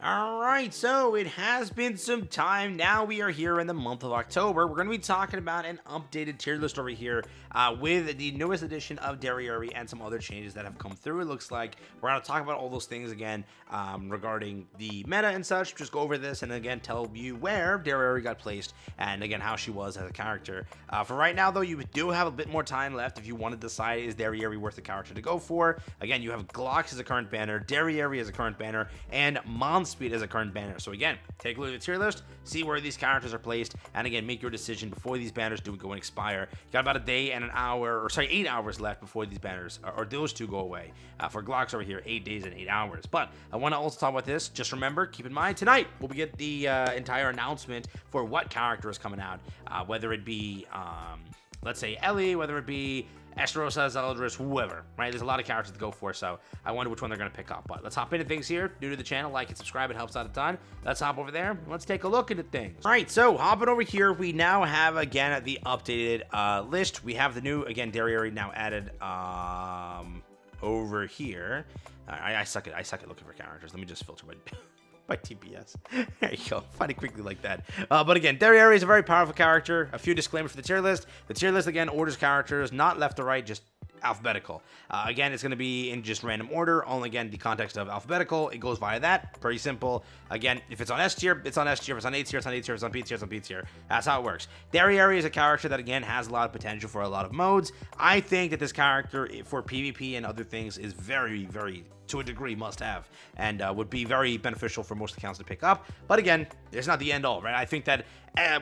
Alright, so it has been some time. Now we are here in the month of October. We're going to be talking about an updated tier list over here with the newest edition of Derieri and some other changes that have come through. It looks like we're going to talk about all those things again regarding the meta and such. Just go over this and again tell you where Derieri got placed and again how she was as a character. For right now, though, you do have a bit more time left if you want to decide is Derieri worth the character to go for. Again, you have Glocks as a current banner, Derieri as a current banner, and Speed as a current banner. So again, take a look at the tier list, see where these characters are placed, and again, make your decision before these banners do go and expire. You got about a day and an hour, or sorry, 8 hours left before these banners, or those two go away. For Glocks over here, 8 days and 8 hours. But I want to also talk about this. Just remember, keep in mind, tonight we'll get the entire announcement for what character is coming out, whether it be, let's say, Ellie, whether it be Esterosa, Zeldris, whoever, right? There's a lot of characters to go for, so I wonder which one they're going to pick up. But let's hop into things here. New to the channel, like and subscribe. It helps out a ton. Let's hop over there. Let's take a look into things. All right, so hopping over here, we now have, again, the updated list. We have the new, again, Derieri now added over here. I suck at looking for characters. Let me just filter by TPS. There you go. Find it quickly like that. But again, Derieri is a very powerful character. A few disclaimers for the tier list. The tier list, again, orders characters, not left to right, just alphabetical. Again, it's going to be in just random order. Only, again, the context of alphabetical. It goes via that. Pretty simple. Again, if it's on S tier, it's on S tier. If it's on A tier, it's on A tier. If it's on B tier, it's on B tier. That's how it works. Derieri is a character that, again, has a lot of potential for a lot of modes. I think that this character for PvP and other things is very, very, to a degree, must have, and would be very beneficial for most accounts to pick up. But again, it's not the end all, right? I think that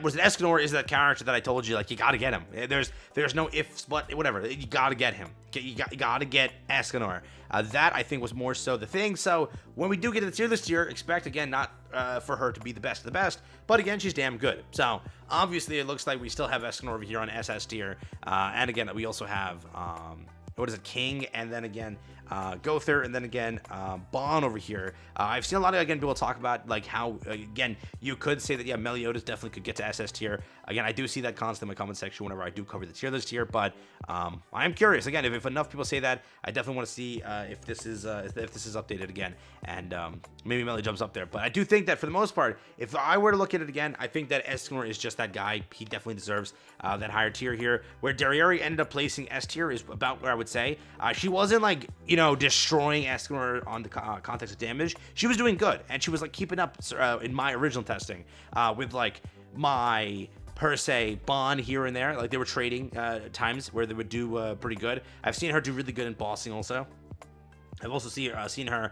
was it Escanor is that character that I told you, like, you gotta get him. There's no ifs, but whatever. You gotta get him. You gotta get Escanor. That I think was more so the thing. So when we do get to the tier list here, expect again not for her to be the best of the best, but again she's damn good. So obviously it looks like we still have Escanor over here on SS tier, and again we also have what is it, King, and then again Gother, and then again Bon over here. I've seen a lot of, again, people talk about like how, again, you could say that, yeah, Meliodas definitely could get to SS tier. Again, I do see that constantly in my comment section whenever I do cover the tier list here, but I'm curious, again, if enough people say that, I definitely want to see if this is updated again, and maybe Melly jumps up there. But I do think that for the most part, if I were to look at it again, I think that Escanor is just that guy. He definitely deserves that higher tier here. Where Derieri ended up placing S tier is about where I would say. She wasn't like, destroying Escanor on the context of damage. She was doing good, and she was like keeping up in my original testing with like my per se Bond here and there. Like they were trading times where they would do pretty good. I've seen her do really good in bossing also. I've also seen her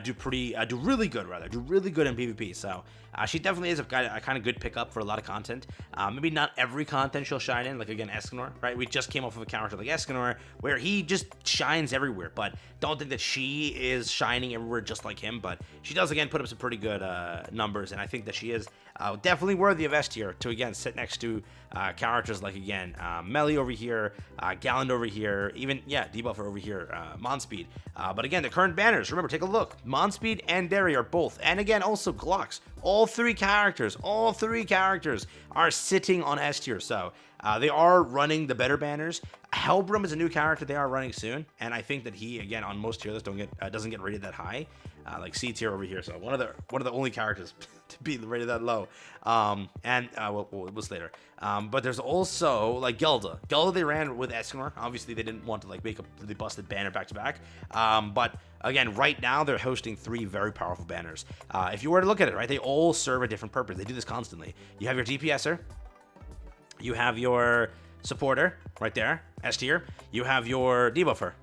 do really good in PvP. So she definitely is a kind of good pickup for a lot of content. Maybe not every content she'll shine in, like again Escanor, right? We just came off of a character like Escanor where he just shines everywhere, but don't think that she is shining everywhere just like him. But she does again put up some pretty good numbers, and I think that she is definitely worthy of S tier to again sit next to characters like again Melly over here, Galland over here, even Debuffer over here, Monspeed. But again, the current banners, remember, take a look. Monspeed and Derry are both, and again also Glocks. All three characters are sitting on S tier, so they are running the better banners. Hellbrim is a new character they are running soon, and I think that he, again, on most tier lists doesn't get rated that high, like C tier over here. So one of the only characters to be rated that low, it was later. But there's also like Gelda. Gelda they ran with Escanor. Obviously they didn't want to like make a really busted banner back to back. But again, right now they're hosting 3 very powerful banners. If you were to look at it, right, they all serve a different purpose. They do this constantly. You have your DPSer, you have your supporter right there, S tier. You have your debuffer,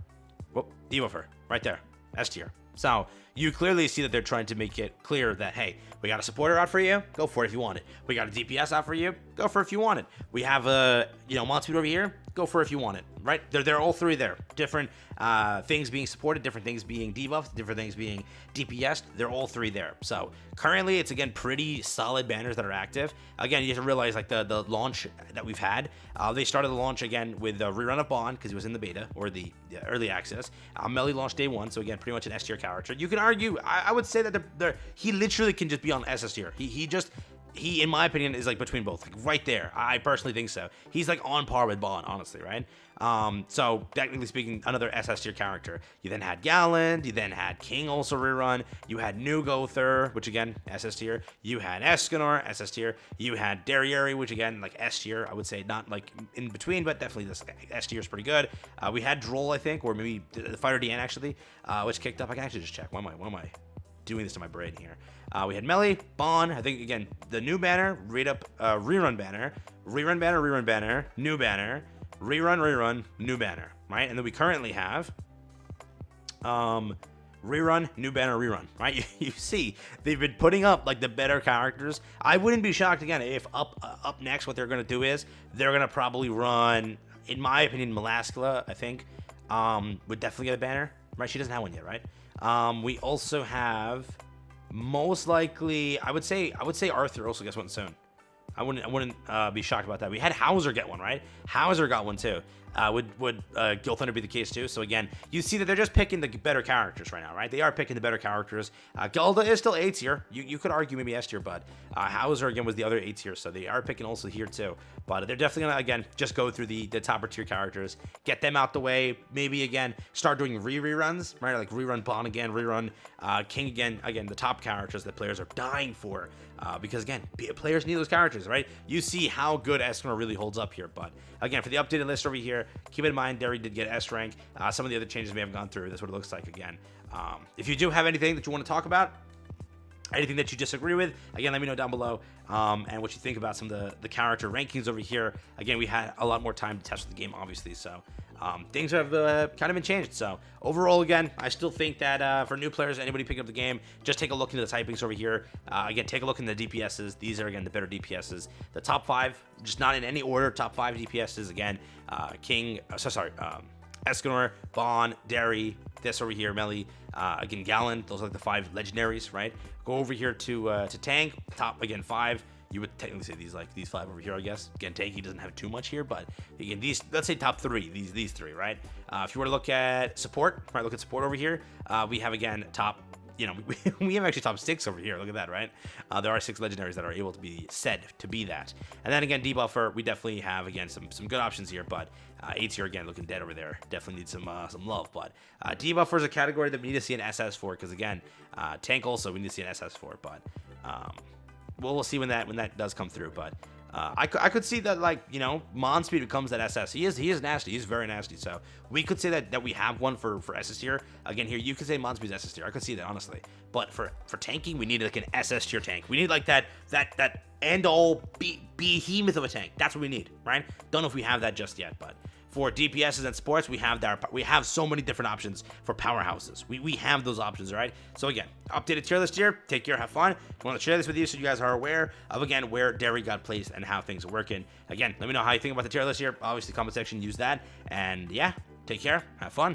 right there, S tier. So you clearly see that they're trying to make it clear that, hey, we got a supporter out for you, go for it if you want it. We got a DPS out for you, go for it if you want it. We have a, Monspeed over here, go for it if you want it, right? They're all 3 there. Different things being supported, different things being debuffed, different things being DPS'd. They're all 3 there. So currently, it's, again, pretty solid banners that are active. Again, you have to realize, like, the launch that we've had, they started the launch, again, with the rerun of Bond, because he was in the beta, or the early access. Melly launched day 1, so, again, pretty much an S tier character. You can argue, I would say that he literally can just be on SS tier. He just he, in my opinion, is like between both, like right there. I personally think so. He's like on par with Bond, honestly, right? So technically speaking, another SS tier character. You then had Galland, you then had King also rerun, you had New Gother, which again, SS tier, you had Escanor, SS tier, you had Derieri, which again, like S tier, I would say, not like in between, but definitely this S tier is pretty good. We had Droll, I think, or maybe the Fighter DN actually, which kicked up. I can actually just check. Why am I doing this to my brain here? We had Melee, Bond, I think again, the new banner, rerun banner, rerun banner, new banner, rerun, new banner, right? And then we currently have rerun, new banner, rerun, right? You see, they've been putting up like the better characters. I wouldn't be shocked again if up next what they're gonna do is they're gonna probably run, in my opinion, Melaskula, I think, would definitely get a banner, right? She doesn't have one yet, right? We also have most likely, I would say Arthur also gets one soon. I wouldn't be shocked about that. We had Hauser get one, right? Hauser got one too. Would Gil Thunder be the case too? So again, you see that they're just picking the better characters right now, right? They are picking the better characters. Gilda is still A tier. You could argue maybe S tier, but Hauser again was the other A tier, so they are picking also here too. But they're definitely gonna again just go through the topper tier characters, get them out the way. Maybe again start doing reruns, right? Like rerun Bond again, rerun King again. Again, the top characters that players are dying for. Because again, players need those characters, right? You see how good Escanor really holds up here. But again, for the updated list over here, keep in mind Derry did get S rank. Some of the other changes may have gone through. That's what it looks like again. If you do have anything that you want to talk about, anything that you disagree with, again, let me know down below. And what you think about some of the character rankings over here. Again, we had a lot more time to test the game, obviously, so things have kind of been changed. So overall, again, I still think that for new players, anybody picking up the game, just take a look into the typings over here. Again, take a look in the DPSs. These are, again, the better DPSs. The top 5, just not in any order, top 5 DPSs, again, Escanor, Bond, Derry, this over here, Melee, again, Galland. Those are like the 5 legendaries, right? Go over here to tank, top, again, 5. You would technically say these 5 over here, I guess. Again, tanky doesn't have too much here, but again, these, let's say top 3, these 3, right? If you were to look at support, right, look at support over here. We have, again, top, you know, we have actually top 6 over here. Look at that, right? There are 6 legendaries that are able to be said to be that. And then again, debuffer, we definitely have, again, some good options here, but A tier, again, looking dead over there. Definitely need some love, but debuffer is a category that we need to see an SS for, because again, tank also, we need to see an SS for, but we'll see when that does come through. But I could see that, like, you know, Monspeed becomes that SS. He is nasty. He's very nasty. So we could say that we have one for SS tier. Again, here you could say Monspeed's SS tier. I could see that, honestly. But for tanking, we need like an SS tier tank. We need like that end all behemoth of a tank. That's what we need, right? Don't know if we have that just yet, but for DPSs and sports, we have so many different options for powerhouses. We have those options, right? So again, updated tier list here. Take care, have fun. I want to share this with you so you guys are aware of, again, where Derry got placed and how things are working. Again, let me know how you think about the tier list here. Obviously, comment section, use that. And yeah, take care, have fun.